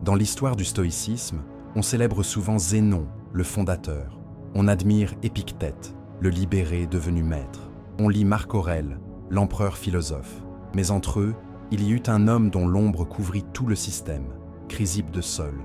Dans l'histoire du stoïcisme, on célèbre souvent Zénon, le fondateur. On admire Épictète, le libéré devenu maître. On lit Marc Aurèle, l'empereur philosophe. Mais entre eux, il y eut un homme dont l'ombre couvrit tout le système, Chrysippe de Sole.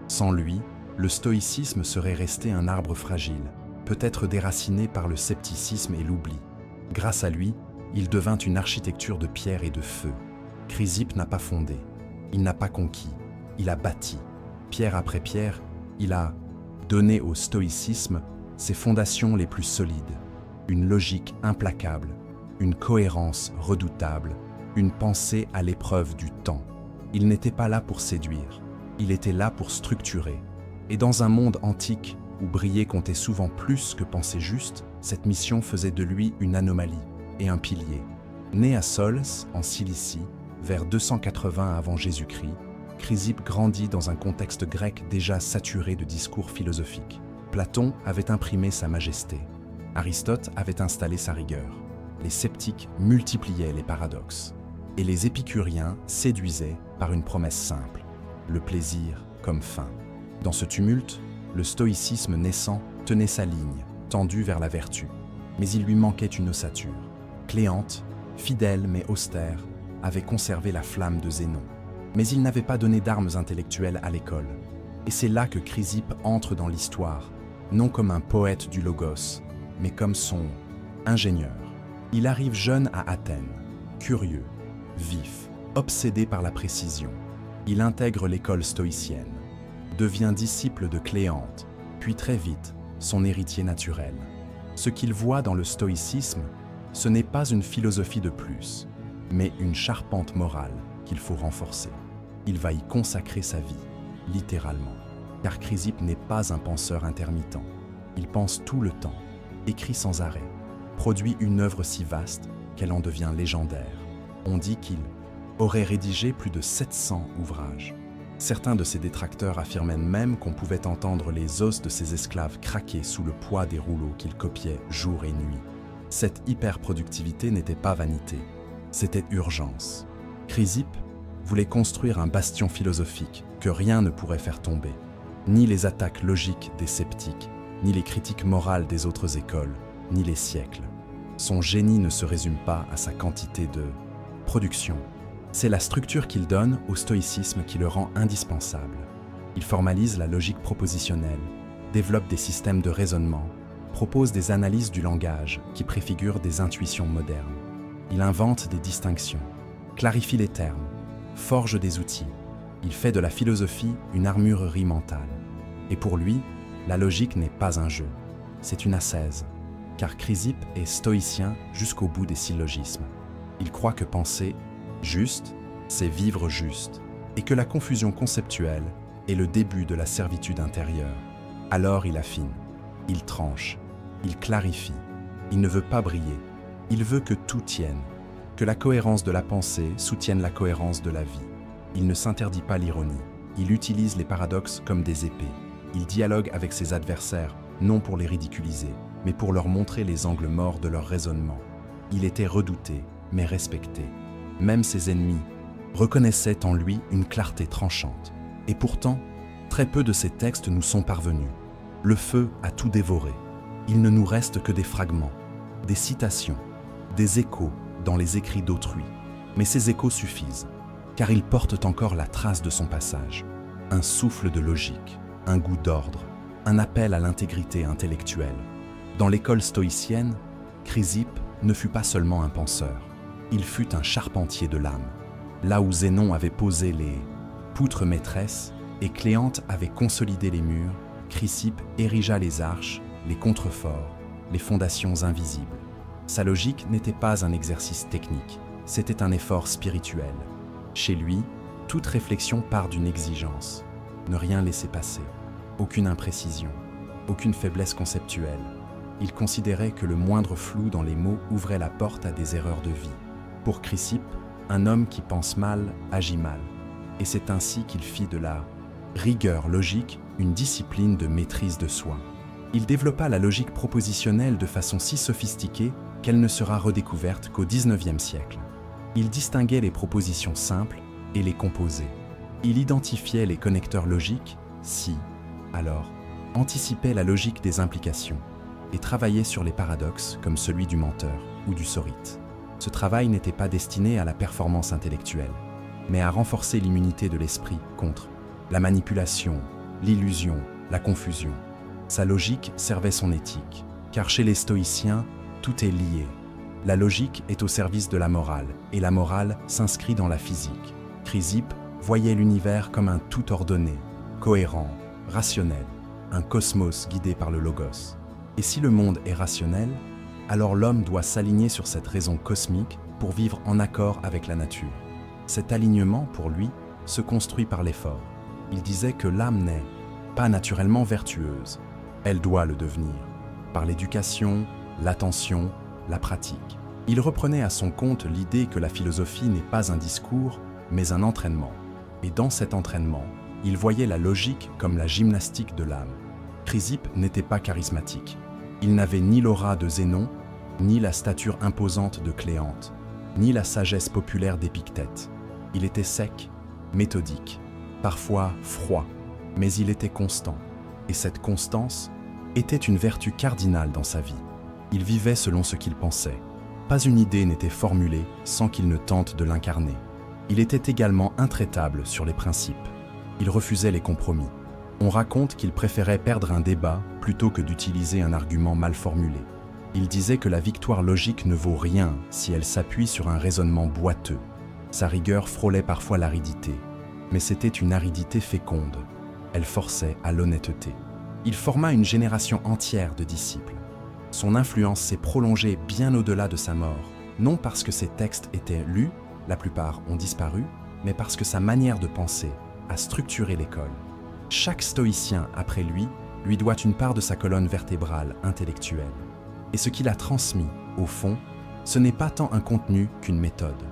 Sans lui, le stoïcisme serait resté un arbre fragile, peut-être déraciné par le scepticisme et l'oubli. Grâce à lui, il devint une architecture de pierre et de feu. Chrysippe n'a pas fondé, il n'a pas conquis, il a bâti. Pierre après pierre, il a donné au stoïcisme ses fondations les plus solides, une logique implacable, une cohérence redoutable, une pensée à l'épreuve du temps. Il n'était pas là pour séduire, il était là pour structurer. Et dans un monde antique où briller comptait souvent plus que penser juste, cette mission faisait de lui une anomalie et un pilier. Né à Sols, en Cilicie, vers 280 avant Jésus-Christ, Chrysippe grandit dans un contexte grec déjà saturé de discours philosophiques. Platon avait imprimé sa majesté. Aristote avait installé sa rigueur. Les sceptiques multipliaient les paradoxes. Et les épicuriens séduisaient par une promesse simple, le plaisir comme fin. Dans ce tumulte, le stoïcisme naissant tenait sa ligne, tendue vers la vertu. Mais il lui manquait une ossature. Cléante, fidèle mais austère, avait conservé la flamme de Zénon. Mais il n'avait pas donné d'armes intellectuelles à l'école. Et c'est là que Chrysippe entre dans l'histoire, non comme un poète du Logos, mais comme son ingénieur. Il arrive jeune à Athènes, curieux, vif, obsédé par la précision. Il intègre l'école stoïcienne, devient disciple de Cléante, puis très vite, son héritier naturel. Ce qu'il voit dans le stoïcisme, ce n'est pas une philosophie de plus, mais une charpente morale qu'il faut renforcer. Il va y consacrer sa vie, littéralement, car Chrysippe n'est pas un penseur intermittent. Il pense tout le temps, écrit sans arrêt, produit une œuvre si vaste qu'elle en devient légendaire. On dit qu'il aurait rédigé plus de 700 ouvrages. Certains de ses détracteurs affirmaient même qu'on pouvait entendre les os de ses esclaves craquer sous le poids des rouleaux qu'il copiait jour et nuit. Cette hyperproductivité n'était pas vanité, c'était urgence. Chrysippe voulait construire un bastion philosophique que rien ne pourrait faire tomber. Ni les attaques logiques des sceptiques, ni les critiques morales des autres écoles, ni les siècles. Son génie ne se résume pas à sa quantité de production. C'est la structure qu'il donne au stoïcisme qui le rend indispensable. Il formalise la logique propositionnelle, développe des systèmes de raisonnement, propose des analyses du langage qui préfigurent des intuitions modernes. Il invente des distinctions, clarifie les termes, forge des outils. Il fait de la philosophie une armurerie mentale. Et pour lui, la logique n'est pas un jeu, c'est une ascèse. Car Chrysippe est stoïcien jusqu'au bout des syllogismes. Il croit que penser juste, c'est vivre juste, et que la confusion conceptuelle est le début de la servitude intérieure. Alors il affine, il tranche, il clarifie, il ne veut pas briller, il veut que tout tienne, que la cohérence de la pensée soutienne la cohérence de la vie. Il ne s'interdit pas l'ironie, il utilise les paradoxes comme des épées. Il dialogue avec ses adversaires, non pour les ridiculiser, mais pour leur montrer les angles morts de leur raisonnement. Il était redouté, mais respecté. Même ses ennemis reconnaissaient en lui une clarté tranchante. Et pourtant, très peu de ses textes nous sont parvenus. Le feu a tout dévoré. Il ne nous reste que des fragments, des citations, des échos dans les écrits d'autrui. Mais ces échos suffisent, car ils portent encore la trace de son passage. Un souffle de logique, un goût d'ordre, un appel à l'intégrité intellectuelle. Dans l'école stoïcienne, Chrysippe ne fut pas seulement un penseur, il fut un charpentier de l'âme. Là où Zénon avait posé les poutres maîtresses et Cléante avait consolidé les murs, Chrysippe érigea les arches, les contreforts, les fondations invisibles. Sa logique n'était pas un exercice technique, c'était un effort spirituel. Chez lui, toute réflexion part d'une exigence, ne rien laisser passer, aucune imprécision, aucune faiblesse conceptuelle. Il considérait que le moindre flou dans les mots ouvrait la porte à des erreurs de vie. Pour Chrysippe, un homme qui pense mal agit mal, et c'est ainsi qu'il fit de la rigueur logique une discipline de maîtrise de soi. Il développa la logique propositionnelle de façon si sophistiquée qu'elle ne sera redécouverte qu'au XIXe siècle. Il distinguait les propositions simples et les composées. Il identifiait les connecteurs logiques, si, alors, anticipait la logique des implications et travaillait sur les paradoxes comme celui du menteur ou du sorite. Ce travail n'était pas destiné à la performance intellectuelle, mais à renforcer l'immunité de l'esprit contre la manipulation, l'illusion, la confusion. Sa logique servait son éthique, car chez les stoïciens, tout est lié. La logique est au service de la morale, et la morale s'inscrit dans la physique. Chrysippe voyait l'univers comme un tout ordonné, cohérent, rationnel, un cosmos guidé par le logos. Et si le monde est rationnel, alors l'homme doit s'aligner sur cette raison cosmique pour vivre en accord avec la nature. Cet alignement, pour lui, se construit par l'effort. Il disait que l'âme n'est pas naturellement vertueuse, elle doit le devenir, par l'éducation, l'attention, la pratique. Il reprenait à son compte l'idée que la philosophie n'est pas un discours, mais un entraînement. Et dans cet entraînement, il voyait la logique comme la gymnastique de l'âme. Chrysippe n'était pas charismatique. Il n'avait ni l'aura de Zénon, ni la stature imposante de Cléante, ni la sagesse populaire d'Épictète. Il était sec, méthodique, parfois froid, mais il était constant. Et cette constance était une vertu cardinale dans sa vie. Il vivait selon ce qu'il pensait. Pas une idée n'était formulée sans qu'il ne tente de l'incarner. Il était également intraitable sur les principes. Il refusait les compromis. On raconte qu'il préférait perdre un débat plutôt que d'utiliser un argument mal formulé. Il disait que la victoire logique ne vaut rien si elle s'appuie sur un raisonnement boiteux. Sa rigueur frôlait parfois l'aridité, mais c'était une aridité féconde. Elle forçait à l'honnêteté. Il forma une génération entière de disciples. Son influence s'est prolongée bien au-delà de sa mort, non parce que ses textes étaient lus, la plupart ont disparu, mais parce que sa manière de penser a structuré l'école. Chaque stoïcien après lui doit une part de sa colonne vertébrale intellectuelle. Et ce qu'il a transmis, au fond, ce n'est pas tant un contenu qu'une méthode,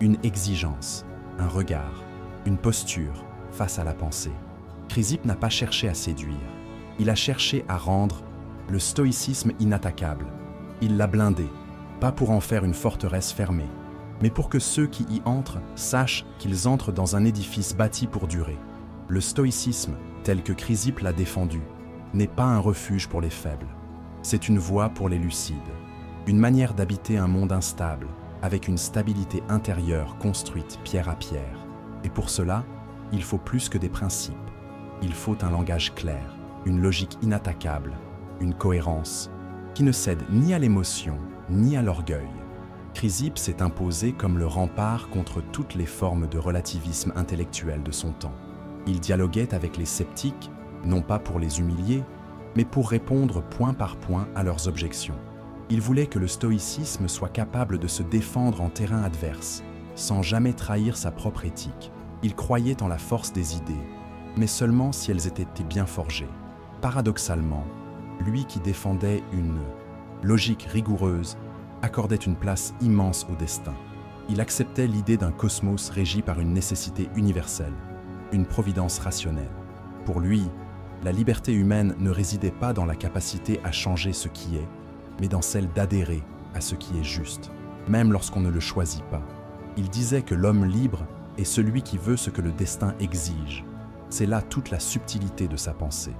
une exigence, un regard, une posture face à la pensée. Chrysippe n'a pas cherché à séduire, il a cherché à rendre le stoïcisme inattaquable. Il l'a blindé, pas pour en faire une forteresse fermée, mais pour que ceux qui y entrent sachent qu'ils entrent dans un édifice bâti pour durer. Le stoïcisme, tel que Chrysippe l'a défendu, n'est pas un refuge pour les faibles. C'est une voie pour les lucides, une manière d'habiter un monde instable, avec une stabilité intérieure construite pierre à pierre. Et pour cela, il faut plus que des principes. Il faut un langage clair, une logique inattaquable, une cohérence, qui ne cède ni à l'émotion, ni à l'orgueil. Chrysippe s'est imposé comme le rempart contre toutes les formes de relativisme intellectuel de son temps. Il dialoguait avec les sceptiques, non pas pour les humilier, mais pour répondre point par point à leurs objections. Il voulait que le stoïcisme soit capable de se défendre en terrain adverse, sans jamais trahir sa propre éthique. Il croyait en la force des idées, mais seulement si elles étaient bien forgées. Paradoxalement, lui qui défendait une logique rigoureuse, accordait une place immense au destin. Il acceptait l'idée d'un cosmos régi par une nécessité universelle, une providence rationnelle. Pour lui, la liberté humaine ne résidait pas dans la capacité à changer ce qui est, mais dans celle d'adhérer à ce qui est juste, même lorsqu'on ne le choisit pas. Il disait que l'homme libre est celui qui veut ce que le destin exige. C'est là toute la subtilité de sa pensée,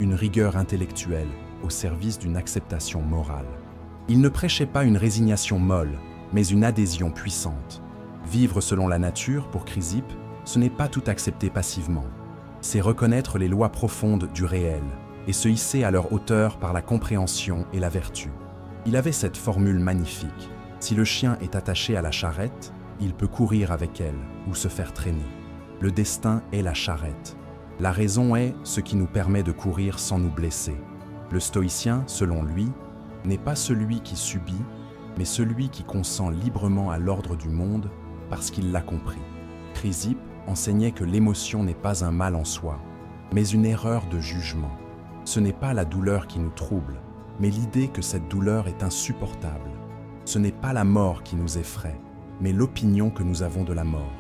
une rigueur intellectuelle au service d'une acceptation morale. Il ne prêchait pas une résignation molle, mais une adhésion puissante. Vivre selon la nature, pour Chrysippe, ce n'est pas tout accepter passivement. C'est reconnaître les lois profondes du réel et se hisser à leur hauteur par la compréhension et la vertu. Il avait cette formule magnifique. Si le chien est attaché à la charrette, il peut courir avec elle ou se faire traîner. Le destin est la charrette. La raison est ce qui nous permet de courir sans nous blesser. Le stoïcien, selon lui, n'est pas celui qui subit, mais celui qui consent librement à l'ordre du monde parce qu'il l'a compris. Chrysippe enseignait que l'émotion n'est pas un mal en soi, mais une erreur de jugement. Ce n'est pas la douleur qui nous trouble, mais l'idée que cette douleur est insupportable. Ce n'est pas la mort qui nous effraie, mais l'opinion que nous avons de la mort.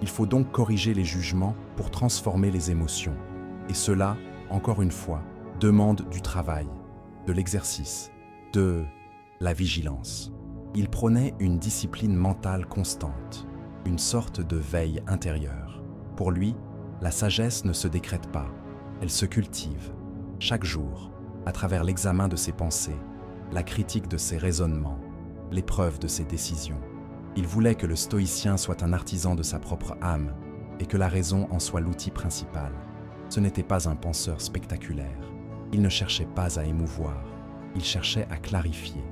Il faut donc corriger les jugements pour transformer les émotions. Et cela, encore une fois, demande du travail, de l'exercice, de la vigilance. Il prônait une discipline mentale constante, une sorte de veille intérieure. Pour lui, La sagesse ne se décrète pas, elle se cultive, chaque jour, à travers l'examen de ses pensées, la critique de ses raisonnements, l'épreuve de ses décisions. Il voulait que le stoïcien soit un artisan de sa propre âme et que la raison en soit l'outil principal. Ce n'était pas un penseur spectaculaire. Il ne cherchait pas à émouvoir, il cherchait à clarifier,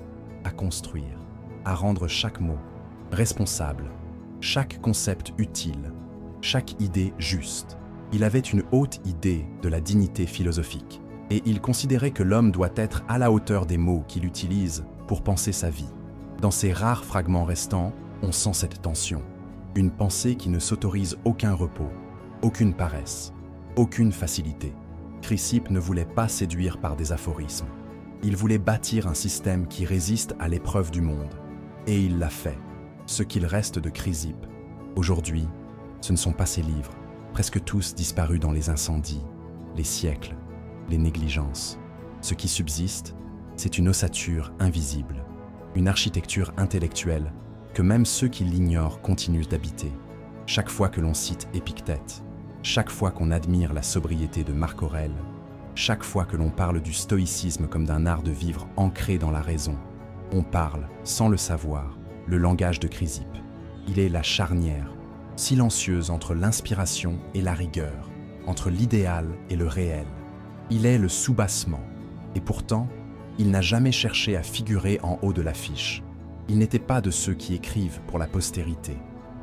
à construire, à rendre chaque mot responsable, chaque concept utile, chaque idée juste. Il avait une haute idée de la dignité philosophique et il considérait que l'homme doit être à la hauteur des mots qu'il utilise pour penser sa vie. Dans ces rares fragments restants, on sent cette tension, une pensée qui ne s'autorise aucun repos, aucune paresse, aucune facilité. Chrysippe ne voulait pas séduire par des aphorismes. Il voulait bâtir un système qui résiste à l'épreuve du monde. Et il l'a fait. Ce qu'il reste de Chrysippe, aujourd'hui, ce ne sont pas ses livres, presque tous disparus dans les incendies, les siècles, les négligences. Ce qui subsiste, c'est une ossature invisible, une architecture intellectuelle que même ceux qui l'ignorent continuent d'habiter. Chaque fois que l'on cite Épictète, chaque fois qu'on admire la sobriété de Marc Aurèle, chaque fois que l'on parle du stoïcisme comme d'un art de vivre ancré dans la raison, on parle, sans le savoir, le langage de Chrysippe. Il est la charnière, silencieuse entre l'inspiration et la rigueur, entre l'idéal et le réel. Il est le soubassement, et pourtant, il n'a jamais cherché à figurer en haut de l'affiche. Il n'était pas de ceux qui écrivent pour la postérité.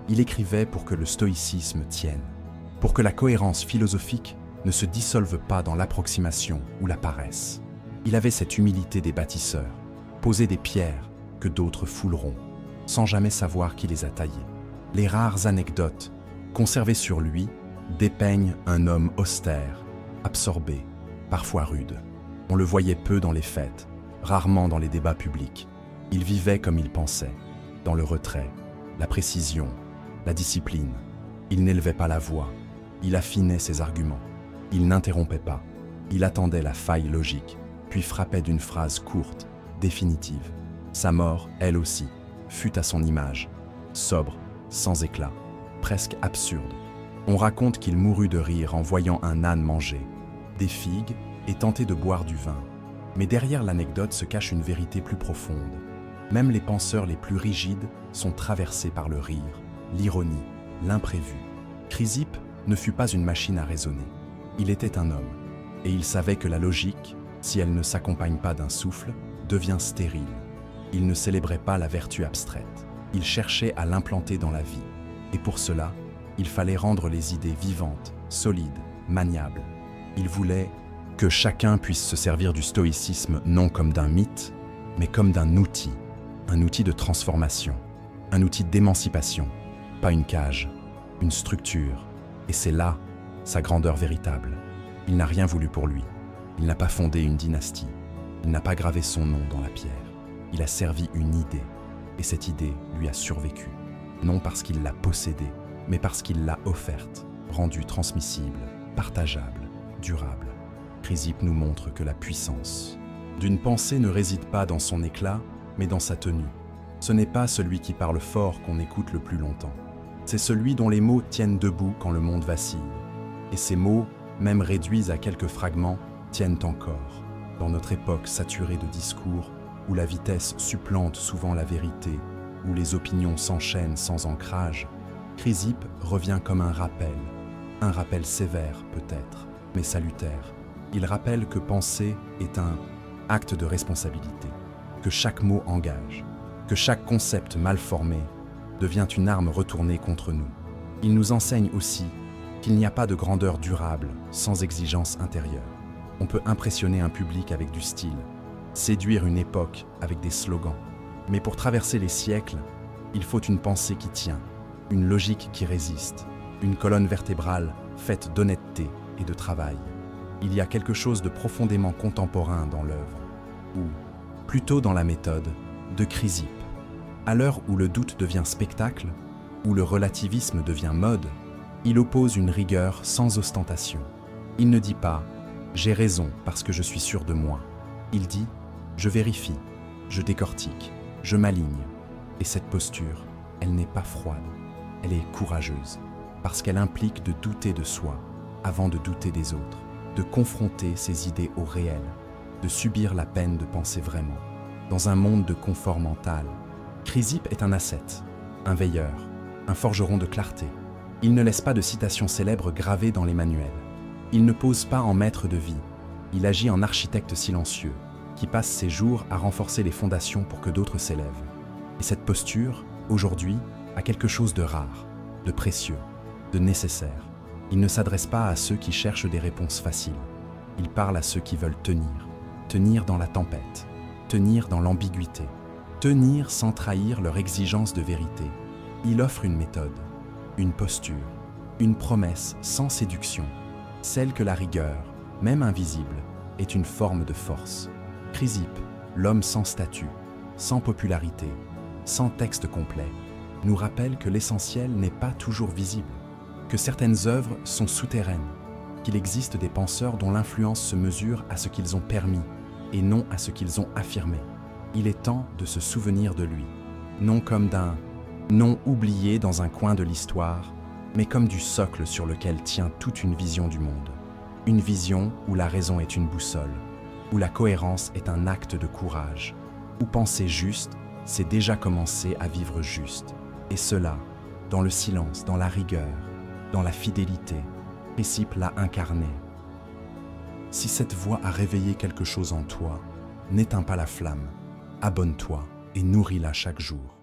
Il écrivait pour que le stoïcisme tienne, pour que la cohérence philosophique ne se dissolve pas dans l'approximation ou la paresse. Il avait cette humilité des bâtisseurs, poser des pierres que d'autres fouleront, sans jamais savoir qui les a taillées. Les rares anecdotes conservées sur lui dépeignent un homme austère, absorbé, parfois rude. On le voyait peu dans les fêtes, rarement dans les débats publics. Il vivait comme il pensait, dans le retrait, la précision, la discipline. Il n'élevait pas la voix, il affinait ses arguments. Il n'interrompait pas, il attendait la faille logique, puis frappait d'une phrase courte, définitive. Sa mort, elle aussi, fut à son image, sobre, sans éclat, presque absurde. On raconte qu'il mourut de rire en voyant un âne manger des figues et tenter de boire du vin. Mais derrière l'anecdote se cache une vérité plus profonde. Même les penseurs les plus rigides sont traversés par le rire, l'ironie, l'imprévu. Chrysippe ne fut pas une machine à raisonner. Il était un homme, et il savait que la logique, si elle ne s'accompagne pas d'un souffle, devient stérile. Il ne célébrait pas la vertu abstraite. Il cherchait à l'implanter dans la vie. Et pour cela, il fallait rendre les idées vivantes, solides, maniables. Il voulait que chacun puisse se servir du stoïcisme non comme d'un mythe, mais comme d'un outil de transformation, un outil d'émancipation, pas une cage, une structure. Et c'est là sa grandeur véritable. Il n'a rien voulu pour lui. Il n'a pas fondé une dynastie. Il n'a pas gravé son nom dans la pierre. Il a servi une idée, et cette idée lui a survécu. Non parce qu'il l'a possédée, mais parce qu'il l'a offerte, rendue transmissible, partageable, durable. Chrysippe nous montre que la puissance d'une pensée ne réside pas dans son éclat, mais dans sa tenue. Ce n'est pas celui qui parle fort qu'on écoute le plus longtemps. C'est celui dont les mots tiennent debout quand le monde vacille. Et ces mots, même réduits à quelques fragments, tiennent encore. Dans notre époque saturée de discours, où la vitesse supplante souvent la vérité, où les opinions s'enchaînent sans ancrage, Chrysippe revient comme un rappel sévère peut-être, mais salutaire. Il rappelle que penser est un acte de responsabilité, que chaque mot engage, que chaque concept mal formé devient une arme retournée contre nous. Il nous enseigne aussi qu'il n'y a pas de grandeur durable sans exigence intérieure. On peut impressionner un public avec du style, séduire une époque avec des slogans. Mais pour traverser les siècles, il faut une pensée qui tient, une logique qui résiste, une colonne vertébrale faite d'honnêteté et de travail. Il y a quelque chose de profondément contemporain dans l'œuvre, ou, plutôt dans la méthode, de Chrysippe. À l'heure où le doute devient spectacle, où le relativisme devient mode, il oppose une rigueur sans ostentation. Il ne dit pas « j'ai raison parce que je suis sûr de moi ». Il dit « je vérifie, je décortique, je m'aligne ». Et cette posture, elle n'est pas froide, elle est courageuse, parce qu'elle implique de douter de soi, avant de douter des autres, de confronter ses idées au réel, de subir la peine de penser vraiment. Dans un monde de confort mental, Chrysippe est un ascète, un veilleur, un forgeron de clarté. Il ne laisse pas de citations célèbres gravées dans les manuels. Il ne pose pas en maître de vie. Il agit en architecte silencieux, qui passe ses jours à renforcer les fondations pour que d'autres s'élèvent. Et cette posture, aujourd'hui, a quelque chose de rare, de précieux, de nécessaire. Il ne s'adresse pas à ceux qui cherchent des réponses faciles. Il parle à ceux qui veulent tenir, tenir dans la tempête, tenir dans l'ambiguïté, tenir sans trahir leur exigence de vérité. Il offre une méthode, une posture, une promesse sans séduction, celle que la rigueur, même invisible, est une forme de force. Chrysippe, l'homme sans statut, sans popularité, sans texte complet, nous rappelle que l'essentiel n'est pas toujours visible, que certaines œuvres sont souterraines, qu'il existe des penseurs dont l'influence se mesure à ce qu'ils ont permis et non à ce qu'ils ont affirmé. Il est temps de se souvenir de lui, non comme d'un nom oublié dans un coin de l'histoire, mais comme du socle sur lequel tient toute une vision du monde. Une vision où la raison est une boussole, où la cohérence est un acte de courage, où penser juste, c'est déjà commencer à vivre juste. Et cela, dans le silence, dans la rigueur, dans la fidélité, Chrysippe l'a incarné. Si cette voix a réveillé quelque chose en toi, n'éteins pas la flamme, abonne-toi et nourris-la chaque jour.